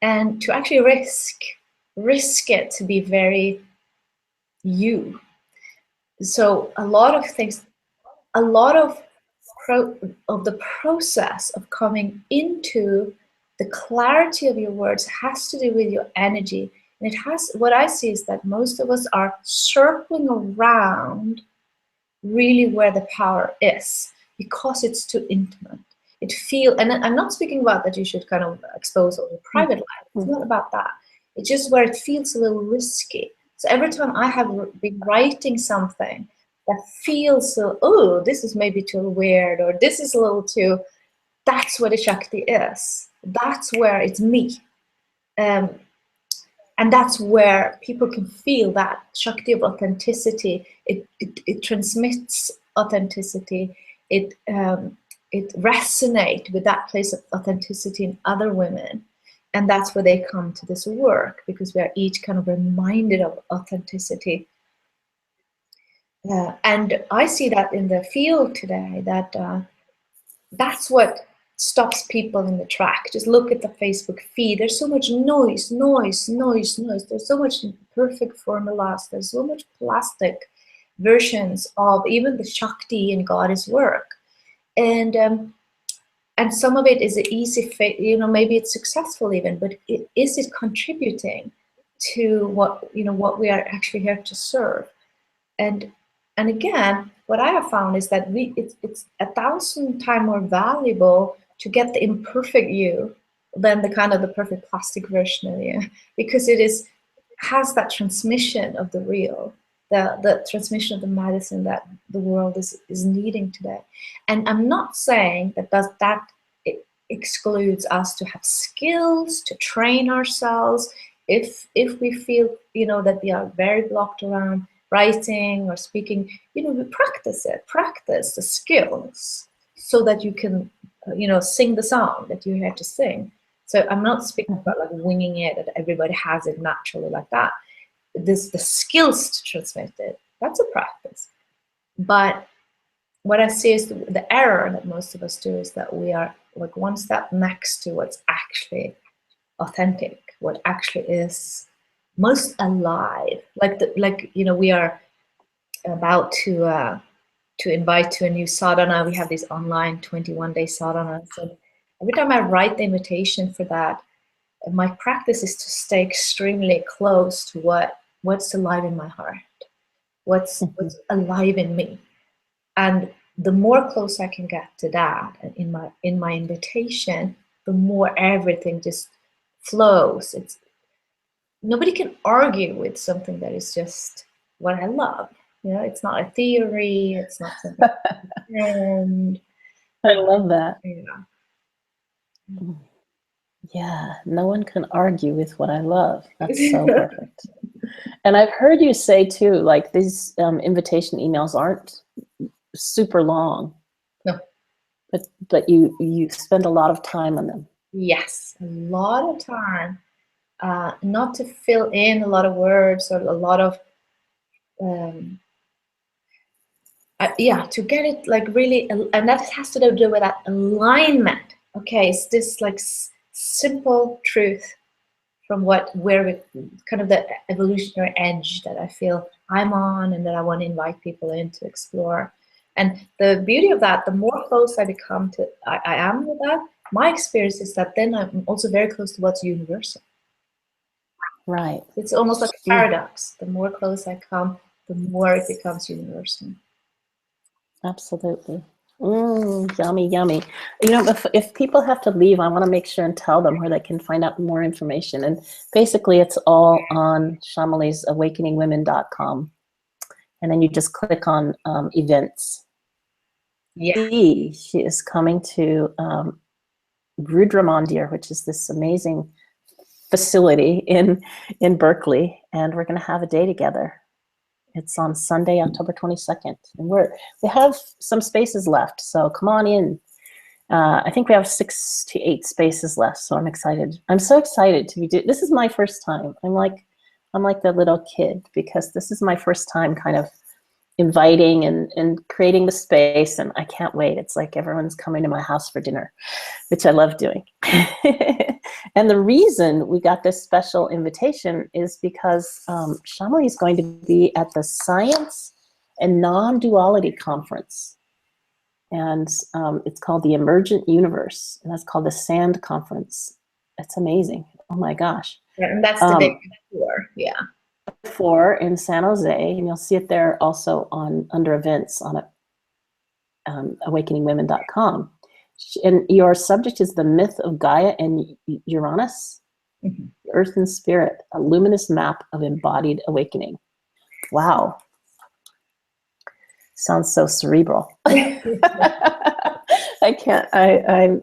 and to actually risk it to be very you. So a lot of things, a lot of the process of coming into the clarity of your words has to do with your energy. And what I see is that most of us are circling around really where the power is, because it's too intimate. And I'm not speaking about that you should kind of expose all your private life. It's not about that. It's just where it feels a little risky. So every time I have been writing something that feels, this is maybe too weird, or this is a little too, that's what a Shakti is. that's where it's me. And that's where people can feel that Shakti of authenticity. It transmits authenticity. It resonates with that place of authenticity in other women. And that's where they come to this work, because we are each kind of reminded of authenticity. And I see that in the field today, that that's what stops people in the track. Just look at the Facebook feed. There's so much noise. There's so much perfect formulas. There's so much plastic versions of even the Shakti and goddess work. And some of it is an easy fit, maybe it's successful even, but is it contributing to what we are actually here to serve? And again, what I have found is that it's 1,000 times more valuable to get the imperfect you than the kind of the perfect plastic version of you, because it has that transmission of the real, the transmission of the medicine that the world is needing today. And I'm not saying that it excludes us to have skills, to train ourselves. If we feel that we are very blocked around writing or speaking, we practice the skills so that you can sing the song that you have to sing. So I'm not speaking about like winging it, that everybody has it naturally like that. The skills to transmit it, that's a practice. But what I see is the error that most of us do is that we are like one step next to what's actually authentic, what actually is most alive. We are about to invite to a new sadhana. We have these online 21-day sadhanas, and every time I write the invitation for that, my practice is to stay extremely close to what's alive in my heart, what's alive in me. And the more close I can get to that, and in my invitation, the more everything just flows. Nobody can argue with something that is just what I love. It's not a theory. It's not something. And I love that. Yeah. Yeah, no one can argue with what I love. That's so perfect. And I've heard you say too, like these invitation emails aren't super long. No. But you spend a lot of time on them. Yes, a lot of time. Not to fill in a lot of words or a lot of to get it like really, and that has to do with that alignment. Okay, it's this like simple truth from where we kind of the evolutionary edge that I feel I'm on, and that I want to invite people in to explore. And the beauty of that, the more close I become to I am with that, my experience is that then I'm also very close to what's universal. Right. It's almost like a paradox. The more close I come, the more it becomes universal. Absolutely. Yummy. If people have to leave, I want to make sure and tell them where they can find out more information. And basically, it's all on Chameli's awakeningwomen.com. And then you just click on events. Yeah. She is coming to Rudra Mandir, which is this amazing facility in Berkeley, and we're going to have a day together. It's on Sunday, October 22nd, and we have some spaces left, so come on in. I think we have 6 to 8 spaces left, so I'm excited. I'm so excited to be this is my first time. I'm like the little kid, because this is my first time kind of inviting and creating the space, and I can't wait. It's like everyone's coming to my house for dinner, which I love doing. And the reason we got this special invitation is because Chameli is going to be at the Science and Non-Duality Conference. And it's called the Emergent Universe, and that's called the SAND Conference. It's amazing. Oh my gosh. Yeah, and that's the day before, yeah. Before in San Jose, and you'll see it there also under events on awakeningwomen.com. And your subject is the myth of Gaia and Uranus, Earth and Spirit, a luminous map of embodied awakening. Wow. Sounds so cerebral. I'm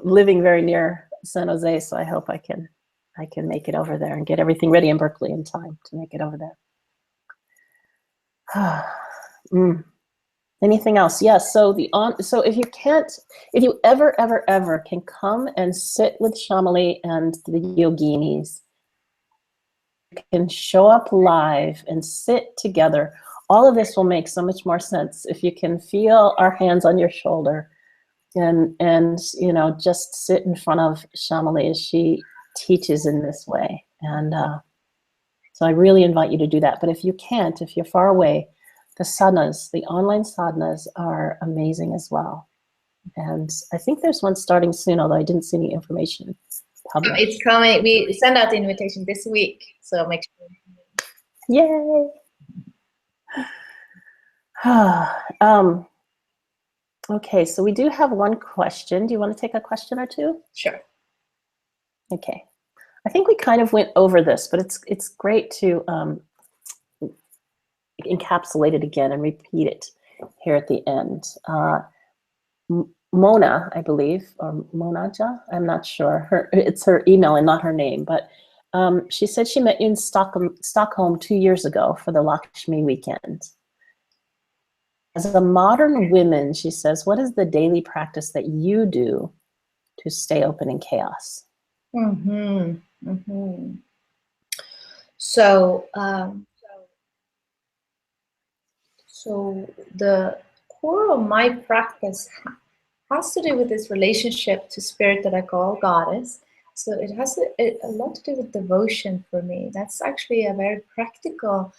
living very near San Jose, so I hope I can make it over there and get everything ready in Berkeley in time to make it over there. Anything else? Yes. So so if you ever can come and sit with Chameli and the yoginis, you can show up live and sit together. All of this will make so much more sense if you can feel our hands on your shoulder and you know, just sit in front of Chameli as she teaches in this way. And so I really invite you to do that. But if you can't, if you're far away, the sadhanas, the online sadhanas are amazing as well. And I think there's one starting soon, although I didn't see any information published. It's coming. We send out the invitation this week, so make sure. Yay! Okay, so we do have one question. Do you want to take a question or two? Sure. Okay. I think we kind of went over this, but it's great to encapsulate it again and repeat it here at the end. Mona, I believe, or Monaja, I'm not sure. It's her email and not her name, but she said she met you in Stockholm 2 years ago for the Lakshmi weekend. As a modern woman, she says, what is the daily practice that you do to stay open in chaos? So, so the core of my practice has to do with this relationship to spirit that I call goddess. So it has a lot to do with devotion for me. That's actually a very practical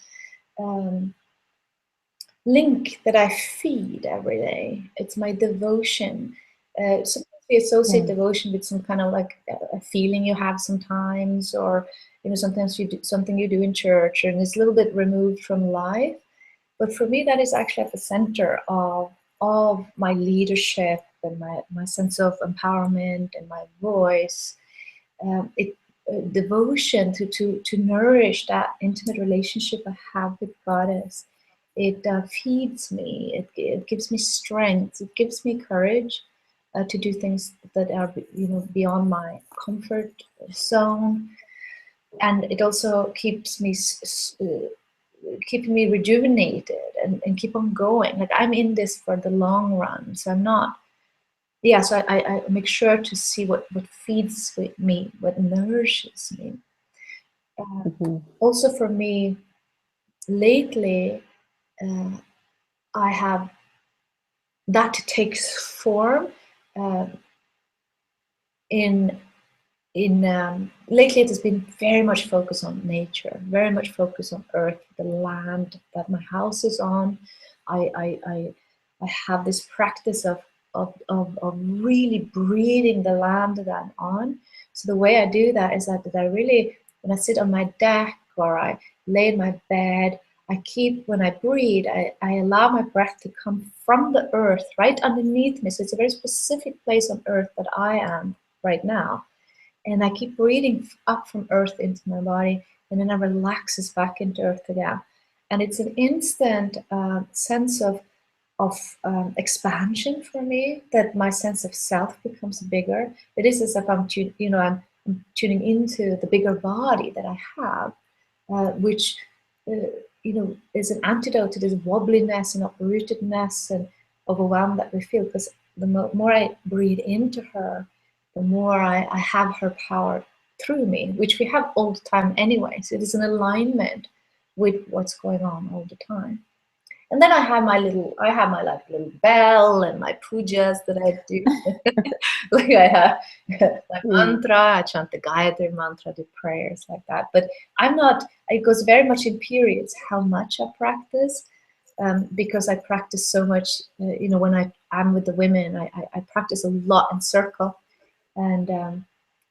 link that I feed every day. It's my devotion. Sometimes we associate devotion with some kind of like a feeling you have sometimes, or you know, sometimes you do something you do in church, and it's a little bit removed from life. But for me, that is actually at the center of my leadership and my sense of empowerment and my voice. Devotion to nourish that intimate relationship I have with Goddess. It feeds me. It gives me strength. It gives me courage to do things that are, you know, beyond my comfort zone, and it also keeps me keeping me rejuvenated and keep on going. Like, I'm in this for the long run, so I'm not. Yeah, so I make sure to see what feeds with me, what nourishes me. Also for me, lately, I have that takes form in lately. It has been very much focused on nature, very much focused on earth, the land that my house is on. I have this practice of really breathing the land that I'm on. So the way I do that is that I really, when I sit on my deck or I lay in my bed, when I breathe, I allow my breath to come from the earth right underneath me. So it's a very specific place on earth that I am right now. And I keep breathing up from earth into my body, and then I relaxes back into earth again. And it's an instant sense of expansion for me, that my sense of self becomes bigger. It is as if I'm tuning into the bigger body that I have, which is an antidote to this wobbliness and uprootedness and overwhelm that we feel. Because the more I breathe into her, the more I have her power through me, which we have all the time anyway. So it is an alignment with what's going on all the time. And then I have my little bell and my pujas that I do. Like, I have my mantra, I chant the Gayatri mantra, do prayers like that. But it goes very much in periods how much I practice, because I practice so much. When I'm with the women, I practice a lot in circle. And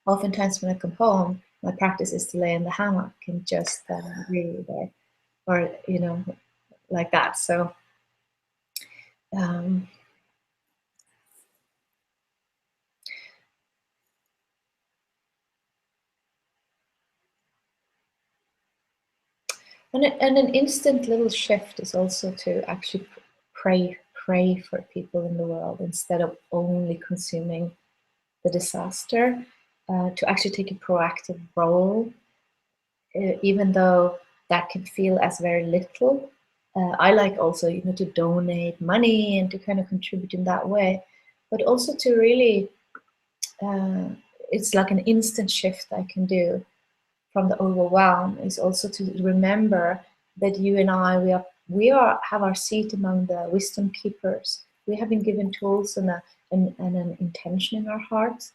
oftentimes when I come home, my practice is to lay in the hammock and just really there, or like that. So and an instant little shift is also to actually pray for people in the world, instead of only consuming the disaster. to actually take a proactive role, even though that can feel as very little. I like also, to donate money and to kind of contribute in that way, but also to really, it's like an instant shift I can do from the overwhelm, is also to remember that you and I, we have our seat among the wisdom keepers. We have been given tools and an intention in our hearts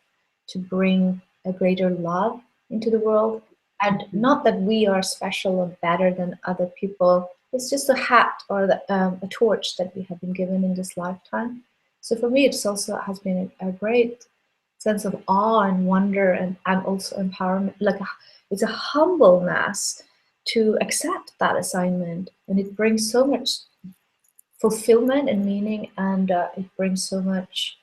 to bring a greater love into the world. And not that we are special or better than other people. It's just a hat or a torch that we have been given in this lifetime. So for me, it's also has been a great sense of awe and wonder, and also empowerment. It's a humbleness to accept that assignment, and it brings so much fulfillment and meaning, and it brings so much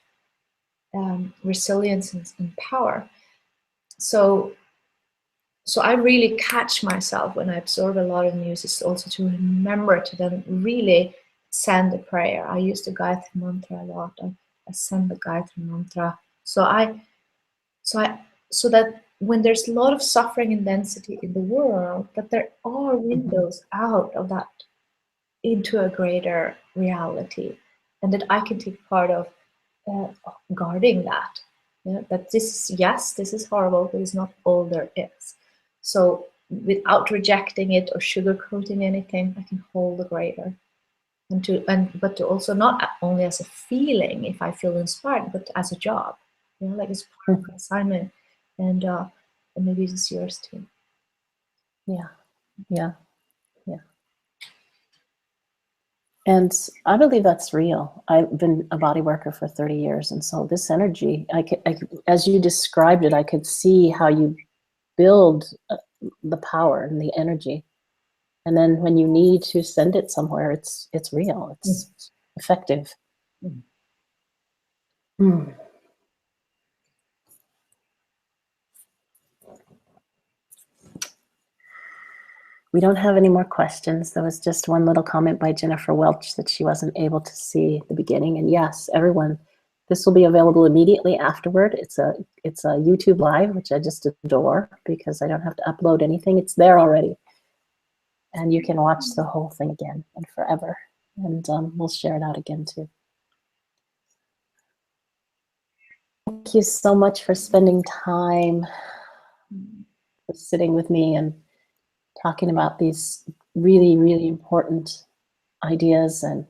resilience and power. So I really catch myself when I absorb a lot of news, is also to remember to then really send a prayer. I use the Gayatri mantra a lot. I send the Gayatri mantra. So that when there's a lot of suffering and density in the world, that there are windows out of that into a greater reality, and that I can take part of guarding that. That this is horrible, but it's not all there is. So without rejecting it or sugarcoating anything, I can hold the greater, but to also not only as a feeling if I feel inspired, but as a job. Like it's part of my assignment, and maybe it's yours too. Yeah. And I believe that's real. I've been a body worker for 30 years. And so this energy, as you described it, I could see how you build the power and the energy. And then when you need to send it somewhere, it's real, it's effective. We don't have any more questions. There was just one little comment by Jennifer Welch that she wasn't able to see the beginning. And yes, everyone, this will be available immediately afterward. It's a YouTube Live, which I just adore because I don't have to upload anything. It's there already. And you can watch the whole thing again and forever. And we'll share it out again too. Thank you so much for spending time, for sitting with me and talking about these really, really important ideas. And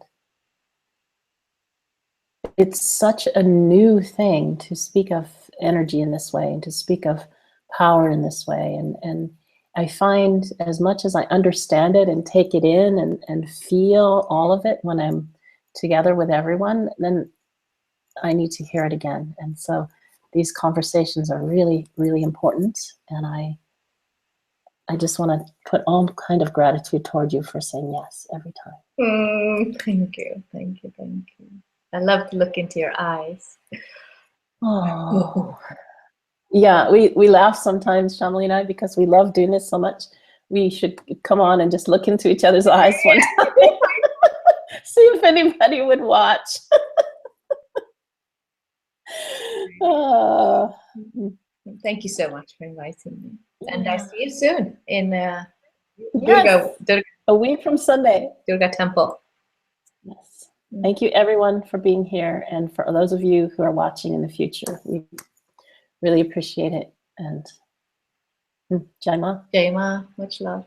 it's such a new thing to speak of energy in this way and to speak of power in this way. And I find as much as I understand it and take it in and feel all of it when I'm together with everyone, then I need to hear it again. And so these conversations are really, really important. And I just want to put all kind of gratitude toward you for saying yes every time. Thank you. I love to look into your eyes. Oh, yeah, we laugh sometimes, Chameli and I, because we love doing this so much. We should come on and just look into each other's eyes one time. See if anybody would watch. Thank you so much for inviting me. And I see you soon in Yes, Durga, a week from Sunday. Durga Temple. Yes. Thank you everyone for being here, and for those of you who are watching in the future. We really appreciate it. And Jai Ma. Jai Ma, much love.